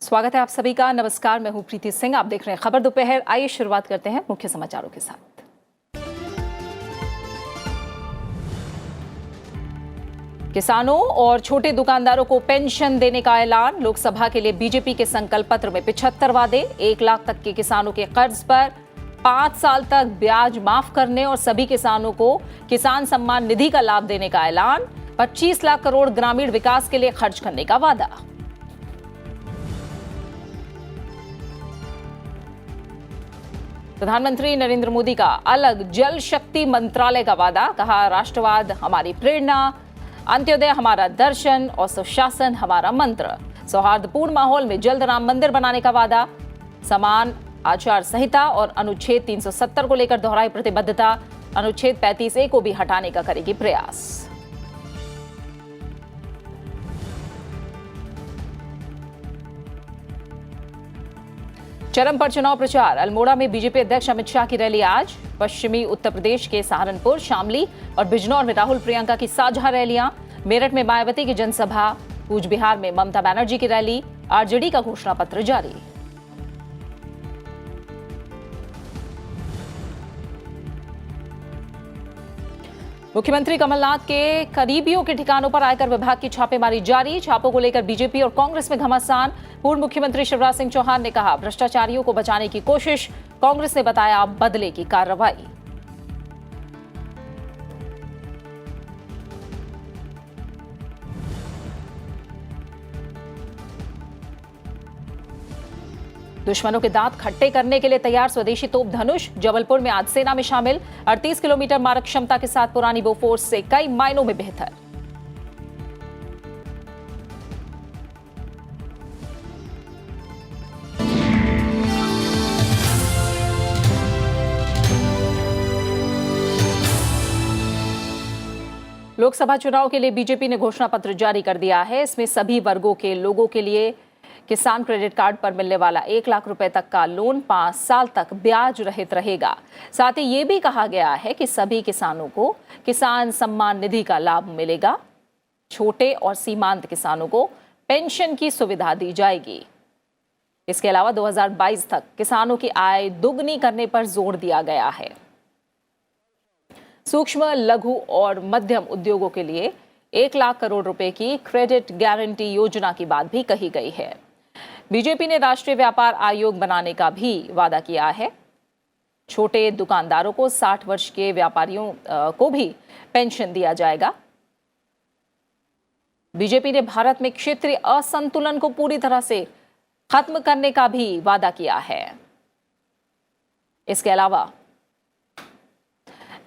स्वागत है आप सभी का। नमस्कार, मैं हूं प्रीति सिंह। आप देख रहे हैं खबर दोपहर। आइए शुरुआत करते हैं मुख्य समाचारों के साथ। किसानों और छोटे दुकानदारों को पेंशन देने का ऐलान। लोकसभा के लिए बीजेपी के संकल्प पत्र में 75 वादे। 1 लाख तक के किसानों के कर्ज पर 5 साल तक ब्याज माफ करने और सभी किसानों को किसान सम्मान निधि का लाभ देने का ऐलान। 25 लाख करोड़ ग्रामीण विकास के लिए खर्च करने का वादा। प्रधानमंत्री नरेंद्र मोदी का अलग जल शक्ति मंत्रालय का वादा। कहा, राष्ट्रवाद हमारी प्रेरणा, अंत्योदय हमारा दर्शन और सुशासन हमारा मंत्र। सौहार्दपूर्ण माहौल में जल्द राम मंदिर बनाने का वादा। समान आचार संहिता और अनुच्छेद 370 को लेकर दोहराई प्रतिबद्धता। अनुच्छेद 35A को भी हटाने का करेगी प्रयास। चरम पर चुनाव प्रचार। अल्मोड़ा में बीजेपी अध्यक्ष अमित शाह की रैली आज। पश्चिमी उत्तर प्रदेश के सहारनपुर, शामली और बिजनौर में राहुल प्रियंका की साझा रैलियां। मेरठ में मायावती की जनसभा। कूच बिहार में ममता बनर्जी की रैली। आरजेडी का घोषणा पत्र जारी। मुख्यमंत्री कमलनाथ के करीबियों के ठिकानों पर आयकर विभाग की छापेमारी जारी। छापों को लेकर बीजेपी और कांग्रेस में घमासान। पूर्व मुख्यमंत्री शिवराज सिंह चौहान ने कहा, भ्रष्टाचारियों को बचाने की कोशिश। कांग्रेस ने बताया बदले की कार्रवाई। दुश्मनों के दांत खट्टे करने के लिए तैयार स्वदेशी तोप धनुष। जबलपुर में आज सेना में शामिल। 38 किलोमीटर मारक क्षमता के साथ पुरानी बोफोर्स से कई मायनों में बेहतर। लोकसभा चुनाव के लिए बीजेपी ने घोषणा पत्र जारी कर दिया है। इसमें सभी वर्गों के लोगों के लिए किसान क्रेडिट कार्ड पर मिलने वाला 1 लाख रुपए तक का लोन 5 साल तक ब्याज रहित रहेगा। साथ ही ये भी कहा गया है कि सभी किसानों को किसान सम्मान निधि का लाभ मिलेगा। छोटे और सीमांत किसानों को पेंशन की सुविधा दी जाएगी। इसके अलावा 2022 तक किसानों की आय दुगनी करने पर जोर दिया गया है। सूक्ष्म, लघु और मध्यम उद्योगों के लिए 1 लाख करोड़ रुपए की क्रेडिट गारंटी योजना की बात भी कही गई है। बीजेपी ने राष्ट्रीय व्यापार आयोग बनाने का भी वादा किया है। छोटे दुकानदारों को 60 वर्ष के व्यापारियों को भी पेंशन दिया जाएगा। बीजेपी ने भारत में क्षेत्रीय असंतुलन को पूरी तरह से खत्म करने का भी वादा किया है। इसके अलावा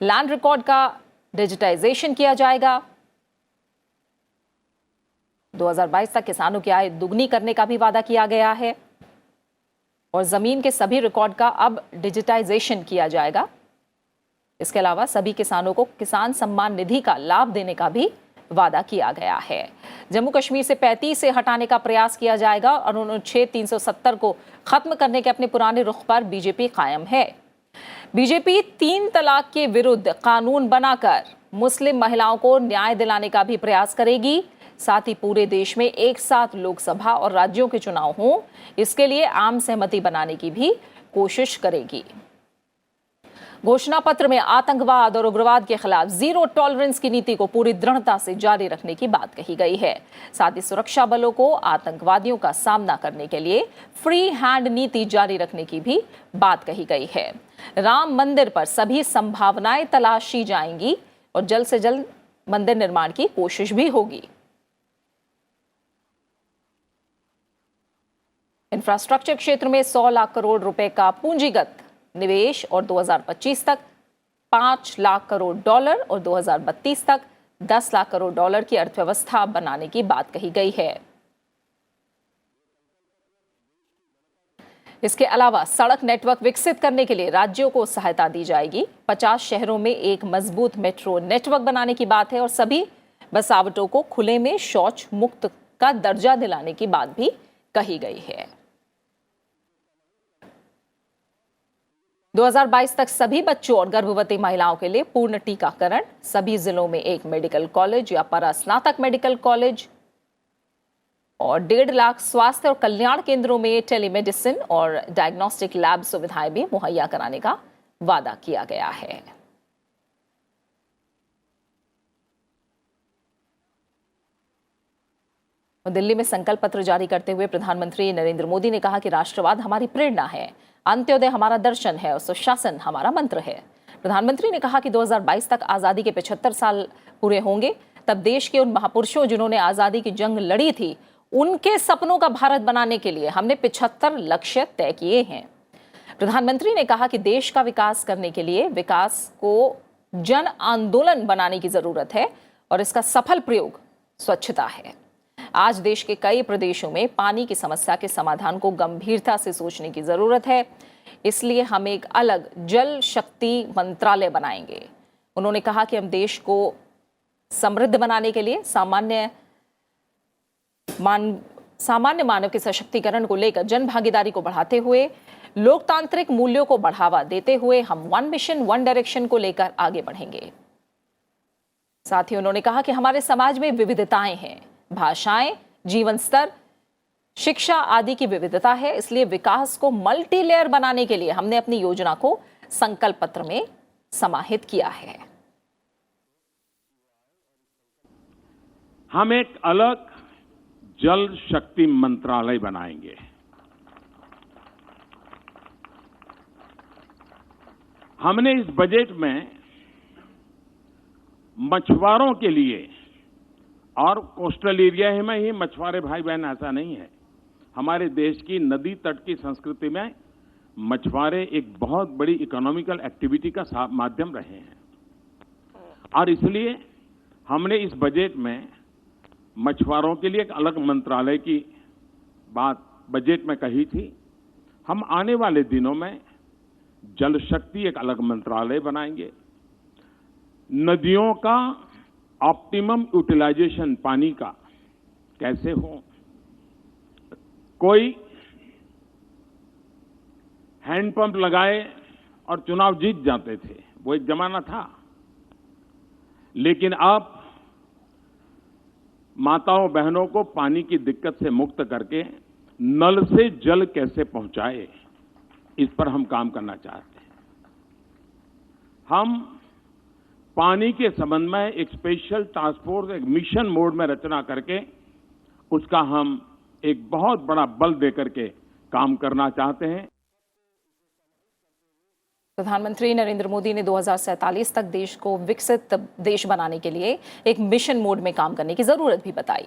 लैंड रिकॉर्ड का डिजिटाइजेशन किया जाएगा। 2022 तक किसानों की आय दुगनी करने का भी वादा किया गया है और जमीन के सभी रिकॉर्ड का अब डिजिटाइजेशन किया जाएगा। इसके अलावा सभी किसानों को किसान सम्मान निधि का लाभ देने का भी वादा किया गया है। जम्मू कश्मीर से 35 से हटाने का प्रयास किया जाएगा और अनुच्छेद 370 को खत्म करने के अपने पुराने रुख पर बीजेपी कायम है। बीजेपी 3 तलाक के विरुद्ध कानून बनाकर मुस्लिम महिलाओं को न्याय दिलाने का भी प्रयास करेगी। साथ ही पूरे देश में एक साथ लोकसभा और राज्यों के चुनाव हों, इसके लिए आम सहमति बनाने की भी कोशिश करेगी। घोषणा पत्र में आतंकवाद और उग्रवाद के खिलाफ जीरो टॉलरेंस की नीति को पूरी दृढ़ता से जारी रखने की बात कही गई है। साथ ही सुरक्षा बलों को आतंकवादियों का सामना करने के लिए फ्री हैंड नीति जारी रखने की भी बात कही गई है। राम मंदिर पर सभी संभावनाएं तलाशी जाएंगी और जल्द से जल्द मंदिर निर्माण की कोशिश भी होगी। इंफ्रास्ट्रक्चर क्षेत्र में 100 लाख करोड़ रुपए का पूंजीगत निवेश और 2025 तक 5 लाख करोड़ डॉलर और 2032 तक 10 लाख करोड़ डॉलर की अर्थव्यवस्था बनाने की बात कही गई है। इसके अलावा सड़क नेटवर्क विकसित करने के लिए राज्यों को सहायता दी जाएगी। 50 शहरों में एक मजबूत मेट्रो नेटवर्क बनाने की बात है और सभी बसावटों को खुले में शौच मुक्त का दर्जा दिलाने की बात भी कही गई है। 2022 तक सभी बच्चों और गर्भवती महिलाओं के लिए पूर्ण टीकाकरण। सभी जिलों में एक मेडिकल कॉलेज या परास्नातक मेडिकल कॉलेज और 1.5 लाख स्वास्थ्य और कल्याण केंद्रों में टेलीमेडिसिन और डायग्नोस्टिक लैब सुविधाएं भी मुहैया कराने का वादा किया गया है। दिल्ली में संकल्प पत्र जारी करते हुए प्रधानमंत्री नरेंद्र मोदी ने कहा कि राष्ट्रवाद हमारी प्रेरणा है, अंत्योदय हमारा दर्शन है और सुशासन हमारा मंत्र है। प्रधानमंत्री ने कहा कि 2022 तक आजादी के 75 साल पूरे होंगे। तब देश के उन महापुरुषों जिन्होंने आजादी की जंग लड़ी थी, उनके सपनों का भारत बनाने के लिए हमने 75 लक्ष्य तय किए हैं। प्रधानमंत्री ने कहा कि देश का विकास करने के लिए विकास को जन आंदोलन बनाने की जरूरत है और इसका सफल प्रयोग स्वच्छता है। आज देश के कई प्रदेशों में पानी की समस्या के समाधान को गंभीरता से सोचने की जरूरत है, इसलिए हम एक अलग जल शक्ति मंत्रालय बनाएंगे। उन्होंने कहा कि हम देश को समृद्ध बनाने के लिए सामान्य मानव के सशक्तिकरण को लेकर जन भागीदारी को बढ़ाते हुए लोकतांत्रिक मूल्यों को बढ़ावा देते हुए हम वन मिशन वन डायरेक्शन को लेकर आगे बढ़ेंगे। साथ ही उन्होंने कहा कि हमारे समाज में विविधताएं हैं, भाषाएं, जीवन स्तर, शिक्षा आदि की विविधता है, इसलिए विकास को मल्टी लेयर बनाने के लिए हमने अपनी योजना को संकल्प पत्र में समाहित किया है। हम एक अलग जल शक्ति मंत्रालय बनाएंगे। हमने इस बजट में मछुआरों के लिए, और कोस्टल एरिया में ही मछुआरे भाई बहन ऐसा नहीं है, हमारे देश की नदी तट की संस्कृति में मछुआरे एक बहुत बड़ी इकोनॉमिकल एक्टिविटी का माध्यम रहे हैं। और इसलिए हमने इस बजट में मछुआरों के लिए एक अलग मंत्रालय की बात बजट में कही थी। हम आने वाले दिनों में जल शक्ति एक अलग मंत्रालय बनाएंगे। नदियों का ऑप्टिमम यूटिलाइजेशन पानी का कैसे हो। कोई हैंडपंप लगाए और चुनाव जीत जाते थे, वो एक जमाना था। लेकिन अब माताओं बहनों को पानी की दिक्कत से मुक्त करके नल से जल कैसे पहुंचाए, इस पर हम काम करना चाहते हैं। हम पानी के संबंध में एक स्पेशल टास्क फोर्स, एक मिशन मोड में रचना करके उसका हम एक बहुत बड़ा बल देकर के काम करना चाहते हैं। प्रधानमंत्री नरेंद्र मोदी ने 2047 तक देश को विकसित देश बनाने के लिए एक मिशन मोड में काम करने की जरूरत भी बताई।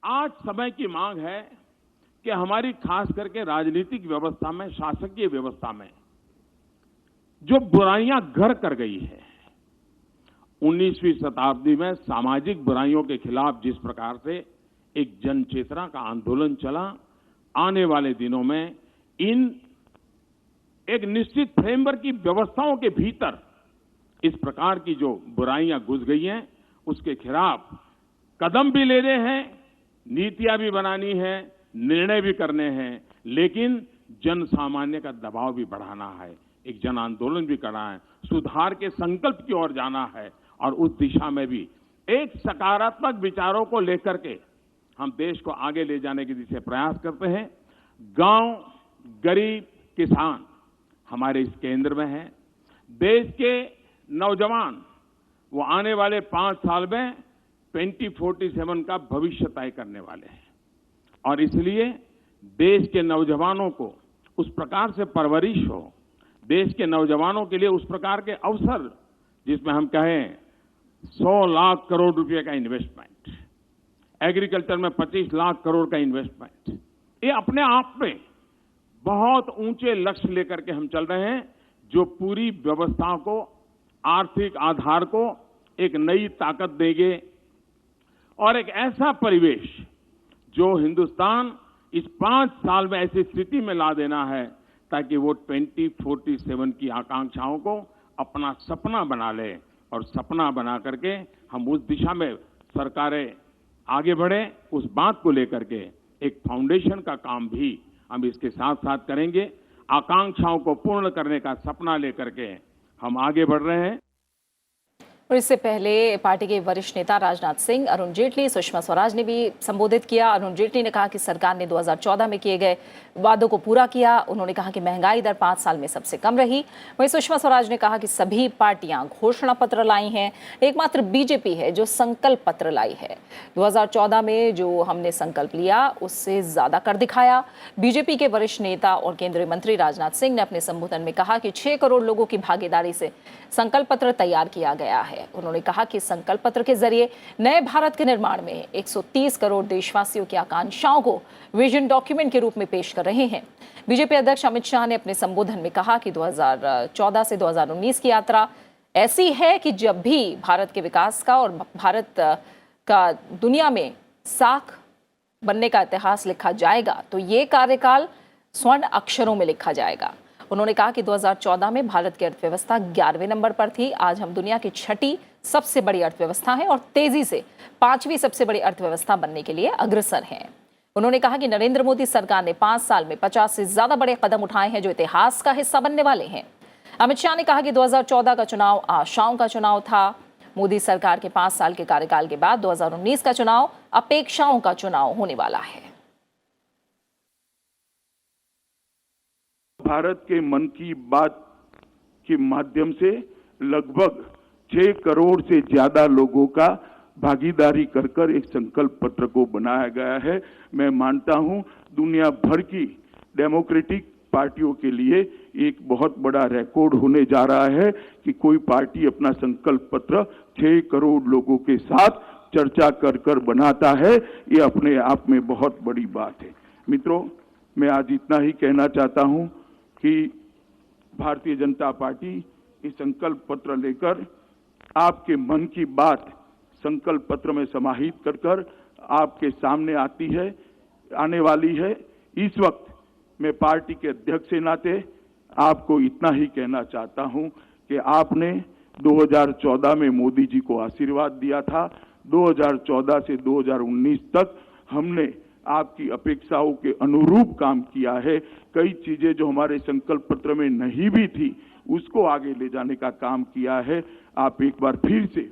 आज समय की मांग है कि हमारी खास करके राजनीतिक व्यवस्था में, शासकीय व्यवस्था में जो बुराइयां घर कर गई है, 19वीं शताब्दी में सामाजिक बुराइयों के खिलाफ जिस प्रकार से एक जन चेतना का आंदोलन चला, आने वाले दिनों में इन एक निश्चित फ्रेमवर्क की व्यवस्थाओं के भीतर इस प्रकार की जो बुराइयां घुस गई हैं, उसके खिलाफ कदम भी लेने हैं, नीतियां भी बनानी है, निर्णय भी करने हैं, लेकिन जन सामान्य का दबाव भी बढ़ाना है, एक जन आंदोलन भी करना है, सुधार के संकल्प की ओर जाना है। और उस दिशा में भी एक सकारात्मक विचारों को लेकर के हम देश को आगे ले जाने की दिशा प्रयास करते हैं। गांव, गरीब, किसान हमारे इस केंद्र में है। देश के नौजवान वो आने वाले 5 साल में 2047 का भविष्य तय करने वाले हैं, और इसलिए देश के नौजवानों को उस प्रकार से परवरिश हो, देश के नौजवानों के लिए उस प्रकार के अवसर, जिसमें हम कहें 100 लाख करोड़ रुपए का इन्वेस्टमेंट, एग्रीकल्चर में 25 लाख करोड़ का इन्वेस्टमेंट, ये अपने आप में बहुत ऊंचे लक्ष्य लेकर के हम चल रहे हैं, जो पूरी व्यवस्था को, आर्थिक आधार को एक नई ताकत देंगे और एक ऐसा परिवेश जो हिंदुस्तान इस 5 साल में ऐसी स्थिति में ला देना है ताकि वो 2047 की आकांक्षाओं को अपना सपना बना ले, और सपना बना करके हम उस दिशा में सरकारें आगे बढ़े, उस बात को लेकर के एक फाउंडेशन का काम भी हम इसके साथ साथ करेंगे। आकांक्षाओं को पूर्ण करने का सपना लेकर के हम आगे बढ़ रहे हैं। और इससे पहले पार्टी के वरिष्ठ नेता राजनाथ सिंह, अरुण जेटली, सुषमा स्वराज ने भी संबोधित किया। अरुण जेटली ने कहा कि सरकार ने 2014 में किए गए वादों को पूरा किया। उन्होंने कहा कि महंगाई दर 5 साल में सबसे कम रही। वहीं सुषमा स्वराज ने कहा कि सभी पार्टियां घोषणा पत्र लाई हैं, एकमात्र बीजेपी है जो संकल्प पत्र लाई है। 2014 में जो हमने संकल्प लिया उससे ज्यादा कर दिखाया। बीजेपी के वरिष्ठ नेता और केंद्रीय मंत्री राजनाथ सिंह ने अपने संबोधन में कहा कि 6 करोड़ लोगों की भागीदारी से संकल्प पत्र तैयार किया गया है। उन्होंने कहा कि संकल्प पत्र के जरिए नए भारत के निर्माण में 130 करोड़ देशवासियों की आकांक्षाओं को विजन डॉक्यूमेंट के रूप में पेश कर रहे हैं। बीजेपी अध्यक्ष अमित शाह ने अपने संबोधन में कहा कि 2014 से 2019 की यात्रा ऐसी है कि जब भी भारत के विकास का और भारत का दुनिया में साख बनने का इतिहास लिखा जाएगा तो ये कार्यकाल स्वर्ण अक्षरों में लिखा जाएगा। उन्होंने कहा कि 2014 में भारत की अर्थव्यवस्था 11वें नंबर पर थी। आज हम दुनिया की 6ठी सबसे बड़ी अर्थव्यवस्था हैं और तेजी से 5वीं सबसे बड़ी अर्थव्यवस्था बनने के लिए अग्रसर हैं। उन्होंने कहा कि नरेंद्र मोदी सरकार ने 5 साल में 50 से ज्यादा बड़े कदम उठाए हैं जो इतिहास का हिस्सा बनने वाले हैं। अमित शाह ने कहा कि 2014 का चुनाव आशाओं का चुनाव था। मोदी सरकार के 5 साल के कार्यकाल के बाद 2019 का चुनाव अपेक्षाओं का चुनाव होने वाला है। भारत के मन की बात के माध्यम से लगभग 6 करोड़ से ज्यादा लोगों का भागीदारी कर एक संकल्प पत्र को बनाया गया है। मैं मानता हूं दुनिया भर की डेमोक्रेटिक पार्टियों के लिए एक बहुत बड़ा रिकॉर्ड होने जा रहा है कि कोई पार्टी अपना संकल्प पत्र 6 करोड़ लोगों के साथ चर्चा कर बनाता है। ये अपने आप में बहुत बड़ी बात है। मित्रों, मैं आज इतना ही कहना चाहता हूं कि भारतीय जनता पार्टी इस संकल्प पत्र लेकर आपके मन की बात संकल्प पत्र में समाहित कर आपके सामने आने वाली है। इस वक्त मैं पार्टी के अध्यक्ष के नाते आपको इतना ही कहना चाहता हूं कि आपने 2014 में मोदी जी को आशीर्वाद दिया था। 2014 से 2019 तक हमने आपकी अपेक्षाओं के अनुरूप काम किया है। कई चीजें जो हमारे संकल्प पत्र में नहीं भी थी उसको आगे ले जाने का काम किया है। आप एक बार फिर से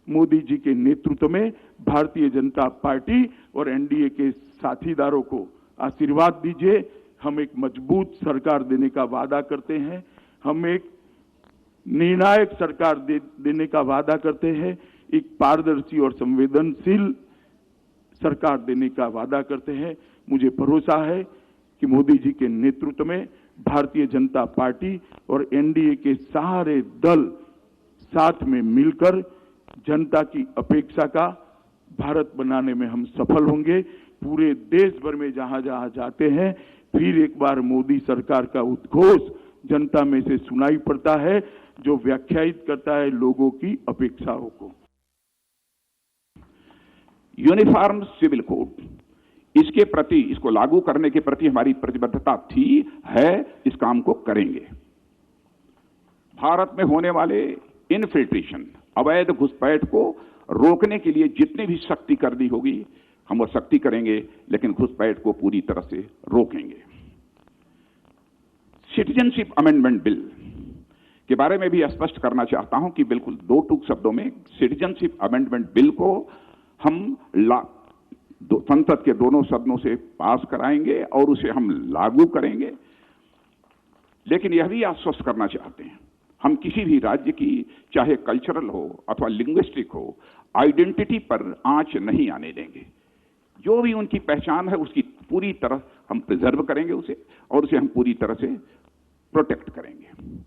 मोदी जी के नेतृत्व में भारतीय जनता पार्टी और एनडीए के साथीदारों को आशीर्वाद दीजिए। हम एक मजबूत सरकार देने का वादा करते हैं। हम एक निर्णायक सरकार देने का वादा करते हैं। एक पारदर्शी और संवेदनशील सरकार देने का वादा करते हैं। मुझे भरोसा है कि मोदी जी के नेतृत्व में भारतीय जनता पार्टी और एनडीए के सारे दल साथ में मिलकर जनता की अपेक्षा का भारत बनाने में हम सफल होंगे। पूरे देश भर में जहां जहां जाते हैं फिर एक बार मोदी सरकार का उद्घोष जनता में से सुनाई पड़ता है जो व्याख्यायित करता है लोगों की अपेक्षाओं को। यूनिफॉर्म सिविल कोड, इसके प्रति, इसको लागू करने के प्रति हमारी प्रतिबद्धता थी, है, इस काम को करेंगे। भारत में होने वाले इनफिल्ट्रेशन, अवैध घुसपैठ को रोकने के लिए जितनी भी सख्ती करनी होगी हम वो सख्ती करेंगे, लेकिन घुसपैठ को पूरी तरह से रोकेंगे। सिटीजनशिप अमेंडमेंट बिल के बारे में भी स्पष्ट करना चाहता हूं कि बिल्कुल 2 टूक शब्दों में सिटीजनशिप अमेंडमेंट बिल को हम संसद के दोनों सदनों से पास कराएंगे और उसे हम लागू करेंगे। लेकिन यह भी आश्वस्त करना चाहते हैं, हम किसी भी राज्य की, चाहे कल्चरल हो अथवा लिंग्विस्टिक हो, आइडेंटिटी पर आंच नहीं आने देंगे। जो भी उनकी पहचान है उसकी पूरी तरह हम प्रिजर्व करेंगे उसे, और उसे हम पूरी तरह से प्रोटेक्ट करेंगे।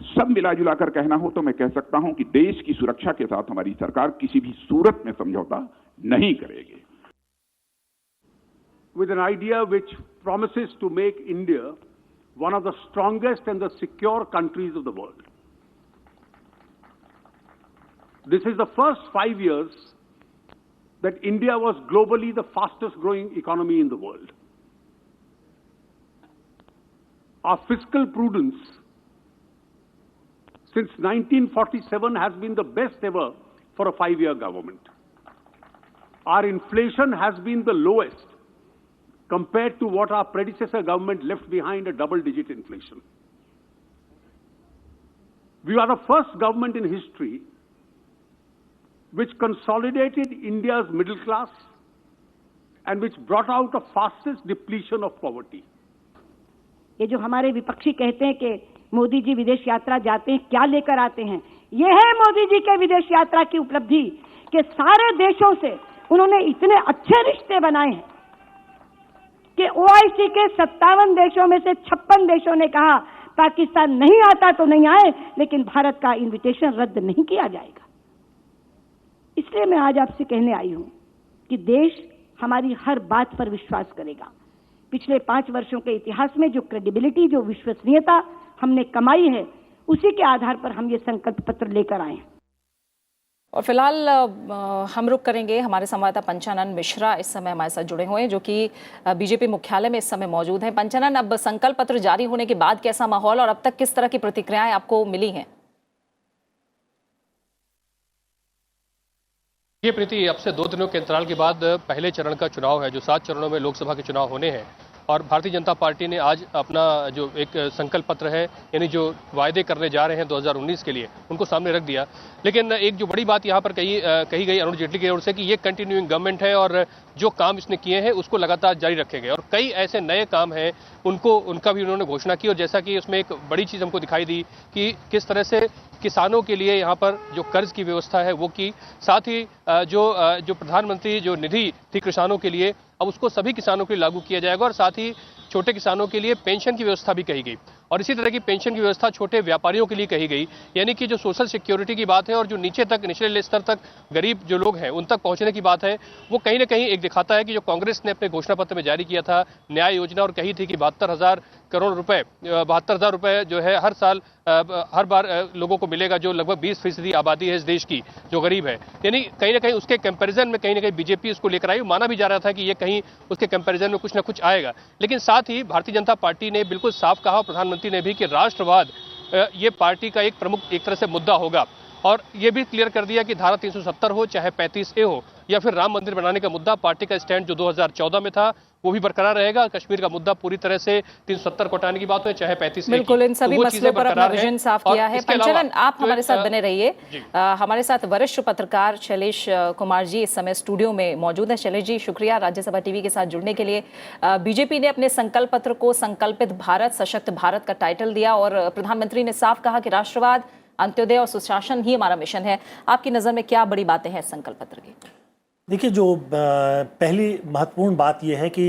सब मिला जुला कर कहना हो तो मैं कह सकता हूं कि देश की सुरक्षा के साथ हमारी सरकार किसी भी सूरत में समझौता नहीं करेगी। With an idea which promises to make India one of the strongest and the secure countries of the world. This is the first 5 years that India was globally the fastest growing economy in the world. Our fiscal prudence since 1947 has been the best ever for a 5-year government. Our inflation has been the lowest compared to what our predecessor government left behind, a double-digit inflation. We are the first government in history which consolidated India's middle class and which brought out a fastest depletion of poverty. ये जो हमारे विपक्षी कहते हैं कि मोदी जी विदेश यात्रा जाते हैं क्या लेकर आते हैं, ये है मोदी जी के विदेश यात्रा की उपलब्धि कि सारे देशों से उन्होंने इतने अच्छे रिश्ते बनाए हैं कि ओआईसी के 57 देशों में से 56 देशों ने कहा पाकिस्तान नहीं आता तो नहीं आए, लेकिन भारत का इनविटेशन रद्द नहीं किया जाएगा। इसलिए मैं आज आपसे कहने आई हूं कि देश हमारी हर बात पर विश्वास करेगा। पिछले 5 वर्षों के इतिहास में जो क्रेडिबिलिटी, जो विश्वसनीयता हमने कमाई है, उसी के आधार पर हम ये संकल्प पत्र लेकर आए हैं। और फिलहाल हम रुक करेंगे। हमारे संवाददाता पंचानन मिश्रा इस समय हमारे साथ जुड़े हुए हैं, जो कि बीजेपी मुख्यालय में इस समय मौजूद हैं। पंचानन, अब संकल्प पत्र जारी होने के बाद कैसा माहौल और अब तक किस तरह की प्रतिक्रियाएं आपको मिली हैं? ये प्रीति, अब से 2 दिनों के अंतराल के बाद पहले चरण का चुनाव है, जो 7 चरणों में लोकसभा के चुनाव होने हैं। और भारतीय जनता पार्टी ने आज अपना जो एक संकल्प पत्र है, यानी जो वायदे करने जा रहे हैं 2019 के लिए, उनको सामने रख दिया। लेकिन एक जो बड़ी बात यहाँ पर कही गई अरुण जेटली की ओर से कि ये कंटिन्यूइंग गवर्नमेंट है और जो काम इसने किए हैं उसको लगातार जारी रखेंगे। और कई ऐसे नए काम हैं उनका भी उन्होंने घोषणा की। और जैसा कि उसमें एक बड़ी चीज़ हमको दिखाई दी कि किस तरह से किसानों के लिए यहाँ पर जो कर्ज की व्यवस्था है वो की, साथ ही जो प्रधानमंत्री जो निधि थी किसानों के लिए, अब उसको सभी किसानों के लिए लागू किया जाएगा। और साथ ही छोटे किसानों के लिए पेंशन की व्यवस्था भी कही गई। और इसी तरह की पेंशन की व्यवस्था छोटे व्यापारियों के लिए कही गई, यानी कि जो सोशल सिक्योरिटी की बात है और जो नीचे तक, निचले स्तर तक गरीब जो लोग हैं उन तक पहुंचने की बात है, वो कहीं ना कहीं एक दिखाता है कि जो कांग्रेस ने अपने घोषणा पत्र में जारी किया था न्याय योजना, और कही थी कि 72,000 करोड़ रुपए, 72,000 रुपए जो है हर साल हर बार लोगों को मिलेगा, जो लगभग 20% आबादी है इस देश की जो गरीब है। यानी कहीं ना कहीं उसके कंपैरिजन में कहीं ना कहीं बीजेपी उसको लेकर आई। माना भी जा रहा था कि ये कहीं उसके कंपैरिजन में कुछ ना कुछ आएगा। लेकिन साथ ही भारतीय जनता पार्टी ने बिल्कुल साफ कहा, प्रधानमंत्री ने भी, कि राष्ट्रवाद ये पार्टी का एक प्रमुख एक तरह से मुद्दा होगा। और ये भी क्लियर कर दिया कि धारा 370 हो चाहे 35A हो या फिर राम मंदिर बनाने का मुद्दा, पार्टी का स्टैंड जो 2014 में था वो भी बरकरार रहेगा। कश्मीर का मुद्दा पूरी तरह से 370 को हटाने की बात हो चाहे 35A, बिल्कुल इन सभी मसलों पर अपना विजन साफ किया है। पंचानन, आप हमारे साथ बने रहिए। हमारे साथ वरिष्ठ पत्रकार शैलेश कुमार जी इस समय स्टूडियो में मौजूद हैं। शैलेश जी, शुक्रिया राज्यसभा टीवी के साथ जुड़ने के लिए। बीजेपी ने अपने संकल्प पत्र को संकल्पित भारत, सशक्त भारत का टाइटल दिया और प्रधानमंत्री ने साफ कहा कि राष्ट्रवाद, अंत्योदय और सुशासन ही हमारा मिशन है। आपकी नजर में क्या बड़ी बातें हैं संकल्प पत्र की? देखिए, जो पहली महत्वपूर्ण बात यह है कि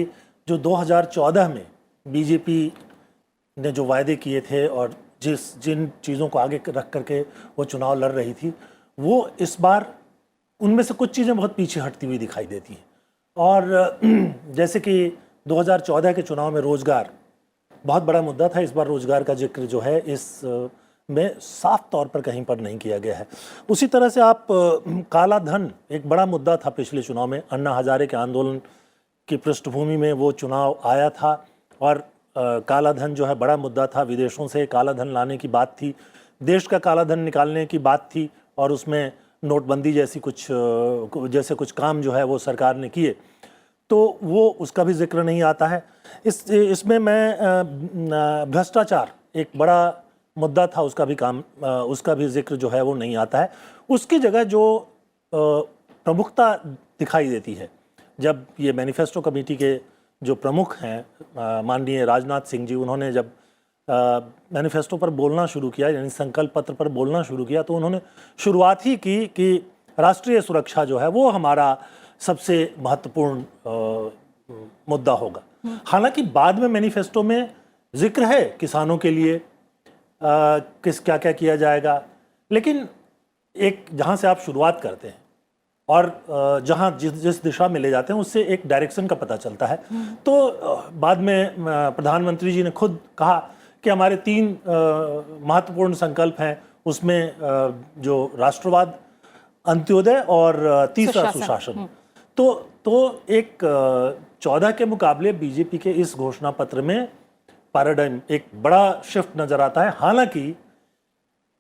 जो 2014 में बीजेपी ने जो वायदे किए थे और जिन चीज़ों को आगे रख करके वो चुनाव लड़ रही थी, वो इस बार उनमें से कुछ चीज़ें बहुत पीछे हटती हुई दिखाई देती हैं। और जैसे कि 2014 के चुनाव में रोजगार बहुत बड़ा मुद्दा था, इस बार रोजगार का जिक्र जो है इस में साफ तौर पर कहीं पर नहीं किया गया है। उसी तरह से आप काला धन एक बड़ा मुद्दा था पिछले चुनाव में, अन्ना हजारे के आंदोलन की पृष्ठभूमि में वो चुनाव आया था और काला धन जो है बड़ा मुद्दा था। विदेशों से काला धन लाने की बात थी, देश का काला धन निकालने की बात थी और उसमें नोटबंदी जैसे कुछ काम जो है वो सरकार ने किए, तो वो उसका भी जिक्र नहीं आता है। इसमें मैं भ्रष्टाचार एक बड़ा मुद्दा था, उसका भी जिक्र जो है वो नहीं आता है। उसकी जगह जो प्रमुखता दिखाई देती है, जब ये मैनिफेस्टो कमेटी के जो प्रमुख हैं माननीय राजनाथ सिंह जी, उन्होंने जब मैनिफेस्टो पर बोलना शुरू किया, यानी संकल्प पत्र पर बोलना शुरू किया, तो उन्होंने शुरुआत ही की कि राष्ट्रीय सुरक्षा जो है वो हमारा सबसे महत्वपूर्ण मुद्दा होगा। हालांकि बाद में मैनिफेस्टो में जिक्र है किसानों के लिए क्या क्या किया जाएगा, लेकिन एक जहां से आप शुरुआत करते हैं और जहां जिस दिशा में ले जाते हैं उससे एक डायरेक्शन का पता चलता है। तो बाद में प्रधानमंत्री जी ने खुद कहा कि हमारे 3 महत्वपूर्ण संकल्प हैं, उसमें जो राष्ट्रवाद, अंत्योदय और तीसरा सुशासन। तो एक 14 के मुकाबले बीजेपी के इस घोषणा पत्र में पैराडाइम एक बड़ा शिफ्ट नजर आता है। हालांकि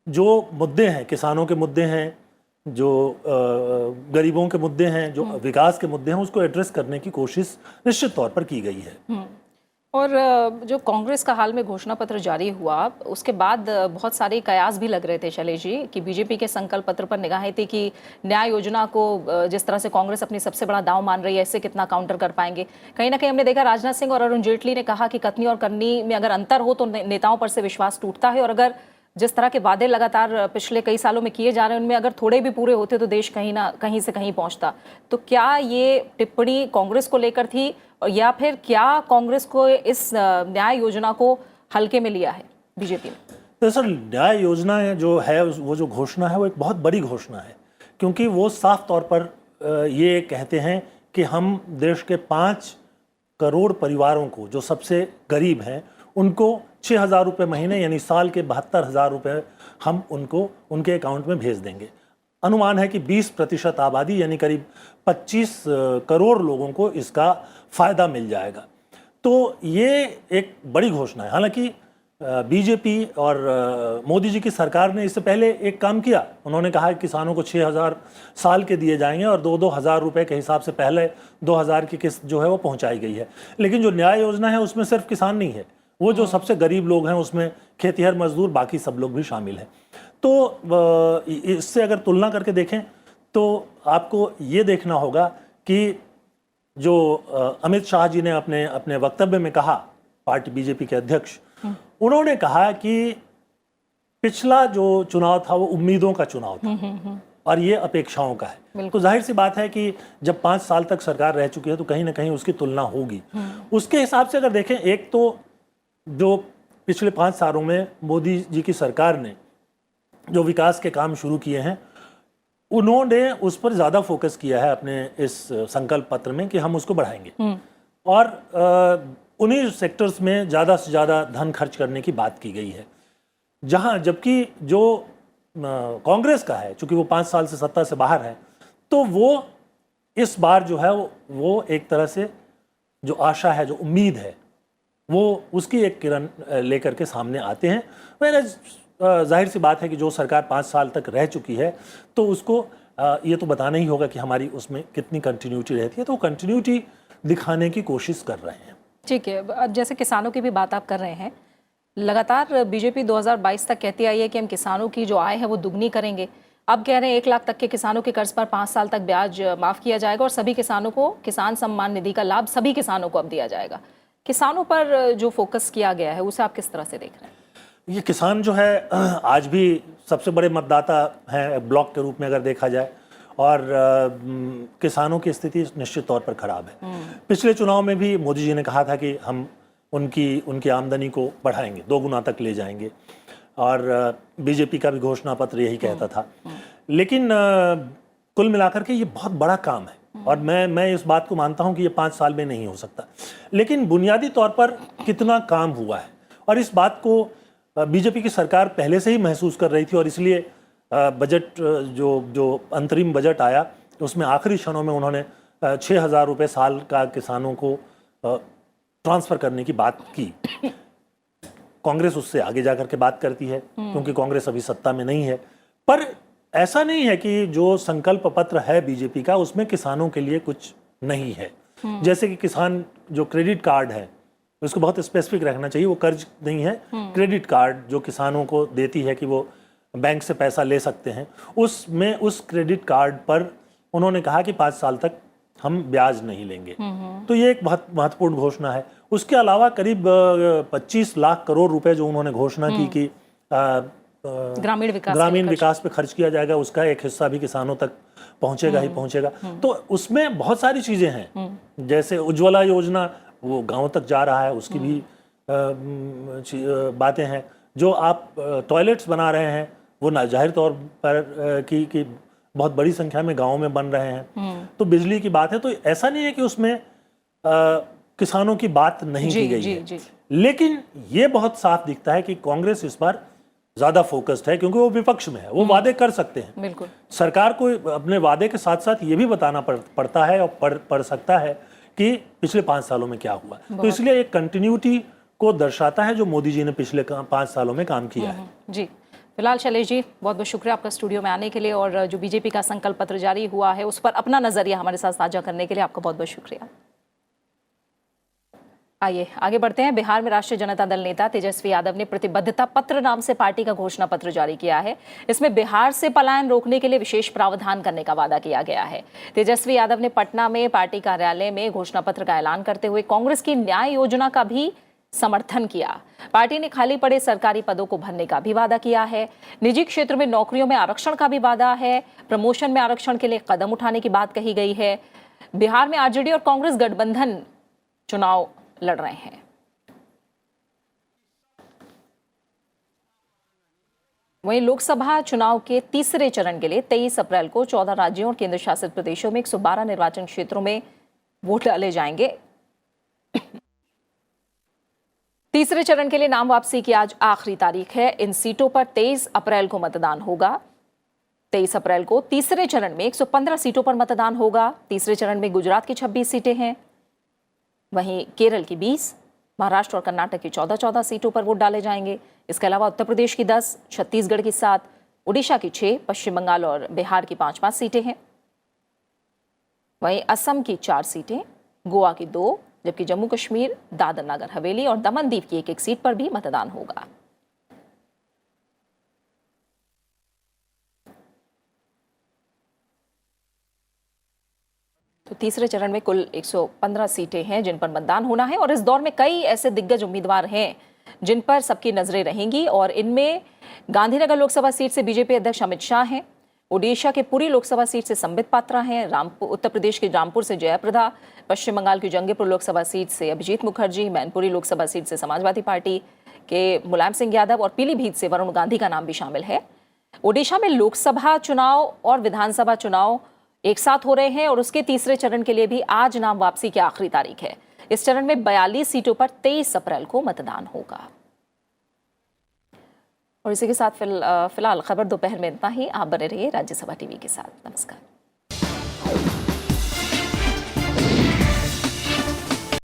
जो मुद्दे हैं, किसानों के मुद्दे हैं, जो गरीबों के मुद्दे हैं, जो विकास के मुद्दे हैं, उसको एड्रेस करने की कोशिश निश्चित तौर पर की गई है। और जो कांग्रेस का हाल में घोषणा पत्र जारी हुआ उसके बाद बहुत सारे कयास भी लग रहे थे शैलेश जी कि बीजेपी के संकल्प पत्र पर निगाहें थी कि न्याय योजना को जिस तरह से कांग्रेस अपनी सबसे बड़ा दांव मान रही है इससे कितना काउंटर कर पाएंगे। कहीं ना कहीं हमने देखा राजनाथ सिंह और अरुण जेटली ने कहा कि कथनी और करनी में अगर अंतर हो तो नेताओं पर से विश्वास टूटता है, और अगर जिस तरह के वादे लगातार पिछले कई सालों में किए जा रहे हैं उनमें अगर थोड़े भी पूरे होते तो देश कहीं ना कहीं से कहीं पहुंचता। तो क्या ये टिप्पणी कांग्रेस को लेकर थी या फिर क्या कांग्रेस को इस न्याय योजना को हल्के में लिया है बीजेपी ने? दरअसल न्याय योजना जो है वो जो घोषणा है वो एक बहुत बड़ी घोषणा है, क्योंकि वो साफ तौर पर ये कहते हैं कि हम देश के 5 करोड़ परिवारों को जो सबसे गरीब हैं उनको 6,000 रुपये महीने यानी साल के 72,000 रुपये हम उनको उनके अकाउंट में भेज देंगे। अनुमान है कि 20% आबादी यानी करीब 25 करोड़ लोगों को इसका फ़ायदा मिल जाएगा। तो ये एक बड़ी घोषणा है। हालांकि बीजेपी और मोदी जी की सरकार ने इससे पहले एक काम किया, उन्होंने कहा कि किसानों को 6,000 साल के दिए जाएंगे और 2-2 हज़ार रुपये के हिसाब से पहले 2,000 की किस्त जो है वो पहुंचाई गई है। लेकिन जो न्याय योजना है उसमें सिर्फ किसान नहीं है, वो जो सबसे गरीब लोग हैं उसमें खेतिहर मजदूर बाकी सब लोग भी शामिल हैं। तो इससे अगर तुलना करके देखें तो आपको ये देखना होगा कि जो अमित शाह जी ने अपने वक्तव्य में कहा, पार्टी बीजेपी के अध्यक्ष, उन्होंने कहा कि पिछला जो चुनाव था वो उम्मीदों का चुनाव था और ये अपेक्षाओं का है। तो जाहिर सी बात है कि जब 5 साल तक सरकार रह चुकी है तो कहीं ना कहीं उसकी तुलना होगी। उसके हिसाब से अगर देखें, एक तो जो पिछले 5 सालों में मोदी जी की सरकार ने जो विकास के काम शुरू किए हैं उन्होंने उस पर ज़्यादा फोकस किया है अपने इस संकल्प पत्र में कि हम उसको बढ़ाएंगे और उन्हीं सेक्टर्स में ज़्यादा से ज़्यादा धन खर्च करने की बात की गई है। जहां जबकि जो कांग्रेस का है, चूंकि वो 5 साल से सत्ता से बाहर है, तो वो इस बार जो है वो एक तरह से जो आशा है, जो उम्मीद है, वो उसकी एक किरण लेकर के सामने आते हैं। वैसे जाहिर सी बात है कि जो सरकार 5 साल तक रह चुकी है तो उसको ये तो बताना ही होगा कि हमारी उसमें कितनी कंटिन्यूटी रहती है, तो कंटिन्यूटी दिखाने की कोशिश कर रहे हैं। ठीक है, अब जैसे किसानों की भी बात आप कर रहे हैं, लगातार बीजेपी 2022 तक कहती आई है कि हम किसानों की जो आय है वो दुगनी करेंगे। अब कह रहे हैं 1 लाख तक के किसानों के कर्ज पर 5 साल तक ब्याज माफ़ किया जाएगा और सभी किसानों को किसान सम्मान निधि का लाभ सभी किसानों को अब दिया जाएगा। किसानों पर जो फोकस किया गया है उसे आप किस तरह से देख रहे हैं? ये किसान जो है आज भी सबसे बड़े मतदाता हैं ब्लॉक के रूप में अगर देखा जाए, और किसानों की स्थिति निश्चित तौर पर खराब है। पिछले चुनाव में भी मोदी जी ने कहा था कि हम उनकी आमदनी को बढ़ाएंगे, 2 गुना तक ले जाएंगे, और बीजेपी का भी घोषणा पत्र यही कहता था। लेकिन कुल मिलाकर के ये बहुत बड़ा काम है और मैं इस बात को मानता हूं कि ये 5 साल में नहीं हो सकता, लेकिन बुनियादी तौर पर कितना काम हुआ है और इस बात को बीजेपी की सरकार पहले से ही महसूस कर रही थी और इसलिए बजट जो अंतरिम बजट आया उसमें आखिरी क्षणों में उन्होंने 6,000 रुपये साल का किसानों को ट्रांसफ़र करने की बात की। कांग्रेस उससे आगे जाकर के बात करती है क्योंकि कांग्रेस अभी सत्ता में नहीं है, पर ऐसा नहीं है कि जो संकल्प पत्र है बीजेपी का उसमें किसानों के लिए कुछ नहीं है। जैसे कि किसान जो क्रेडिट कार्ड है उसको बहुत स्पेसिफिक रखना चाहिए, वो कर्ज नहीं है, क्रेडिट कार्ड जो किसानों को देती है कि वो बैंक से पैसा ले सकते हैं, उसमें उस क्रेडिट कार्ड पर उन्होंने कहा कि 5 साल तक हम ब्याज नहीं लेंगे। तो ये एक बहुत महत्वपूर्ण घोषणा है। उसके अलावा करीब 25 लाख करोड़ रुपए जो उन्होंने घोषणा की कि ग्रामीण विकास पे खर्च किया जाएगा, उसका एक हिस्सा भी किसानों तक पहुंचेगा ही पहुंचेगा। तो उसमें बहुत सारी चीजें हैं, जैसे उज्ज्वला योजना वो गांव तक जा रहा है, उसकी भी बातें हैं। जो आप टॉयलेट्स बना रहे हैं वो ना जाहिर तौर पर कि बहुत बड़ी संख्या में गाँव में बन रहे हैं। तो बिजली की बात है, तो ऐसा नहीं है कि उसमें किसानों की बात नहीं की गई है। लेकिन ये बहुत साफ दिखता है कि कांग्रेस इस बार ज्यादा फोकस्ड है क्योंकि वो विपक्ष में है, वो वादे कर सकते हैं। बिल्कुल, सरकार को अपने वादे के साथ साथ ये भी बताना पड़ता है और पड़ सकता है कि पिछले 5 सालों में क्या हुआ। तो इसलिए एक कंटिन्यूटी को दर्शाता है जो मोदी जी ने पिछले 5 सालों में काम किया है। जी, फिलहाल शैलेश जी बहुत बहुत शुक्रिया आपका स्टूडियो में आने के लिए और जो बीजेपी का संकल्प पत्र जारी हुआ है उस पर अपना नजरिया हमारे साथ साझा करने के लिए आपका बहुत बहुत शुक्रिया। आइए आगे बढ़ते हैं। बिहार में राष्ट्रीय जनता दल नेता तेजस्वी यादव ने प्रतिबद्धता पत्र नाम से पार्टी का घोषणा पत्र जारी किया है। इसमें बिहार से पलायन रोकने के लिए विशेष प्रावधान करने का वादा किया गया है। तेजस्वी यादव ने पटना में पार्टी कार्यालय में घोषणा पत्र का ऐलान करते हुए कांग्रेस की न्याय योजना का भी समर्थन किया। पार्टी ने खाली पड़े सरकारी पदों को भरने का भी वादा किया है। निजी क्षेत्र में नौकरियों में आरक्षण का भी वादा है। प्रमोशन में आरक्षण के लिए कदम उठाने की बात कही गई है। बिहार में आरजेडी और कांग्रेस गठबंधन चुनाव लड़ रहे हैं। वहीं लोकसभा चुनाव के तीसरे चरण के लिए 23 अप्रैल को 14 राज्यों और केंद्र शासित प्रदेशों में 112 निर्वाचन क्षेत्रों में वोट डाले जाएंगे। तीसरे चरण के लिए नाम वापसी की आज आखिरी तारीख है। इन सीटों पर 23 अप्रैल को मतदान होगा। 23 अप्रैल को तीसरे चरण में 115 सीटों पर मतदान होगा। तीसरे चरण में गुजरात की 26 सीटें हैं, वहीं केरल की 20, महाराष्ट्र और कर्नाटक की 14-14 सीटों पर वोट डाले जाएंगे। इसके अलावा उत्तर प्रदेश की 10, छत्तीसगढ़ की 7, उड़ीसा की 6, पश्चिम बंगाल और बिहार की 5-5 सीटें हैं। वहीं असम की 4 सीटें, गोवा की 2, जबकि जम्मू कश्मीर, दादर नगर हवेली और दमन दीव की 1-1 सीट पर भी मतदान होगा। तो तीसरे चरण में कुल 115 सीटें हैं जिन पर मतदान होना है और इस दौर में कई ऐसे दिग्गज उम्मीदवार हैं जिन पर सबकी नजरें रहेंगी और इनमें गांधीनगर लोकसभा सीट से बीजेपी अध्यक्ष अमित शाह हैं, ओडिशा के पुरी लोकसभा सीट से संबित पात्रा हैं, उत्तर प्रदेश के रामपुर से जयप्रदा, पश्चिम बंगाल की जंगीपुर लोकसभा सीट से अभिजीत मुखर्जी, मैनपुरी लोकसभा सीट से समाजवादी पार्टी के मुलायम सिंह यादव और पीलीभीत से वरुण गांधी का नाम भी शामिल है। ओडिशा में लोकसभा चुनाव और विधानसभा चुनाव एक साथ हो रहे हैं और उसके तीसरे चरण के लिए भी आज नाम वापसी की आखिरी तारीख है। इस चरण में 42 सीटों पर 23 अप्रैल को मतदान होगा। और इसी के साथ फिलहाल खबर दोपहर में इतना ही। आप बने रहिए राज्यसभा टीवी के साथ। नमस्कार।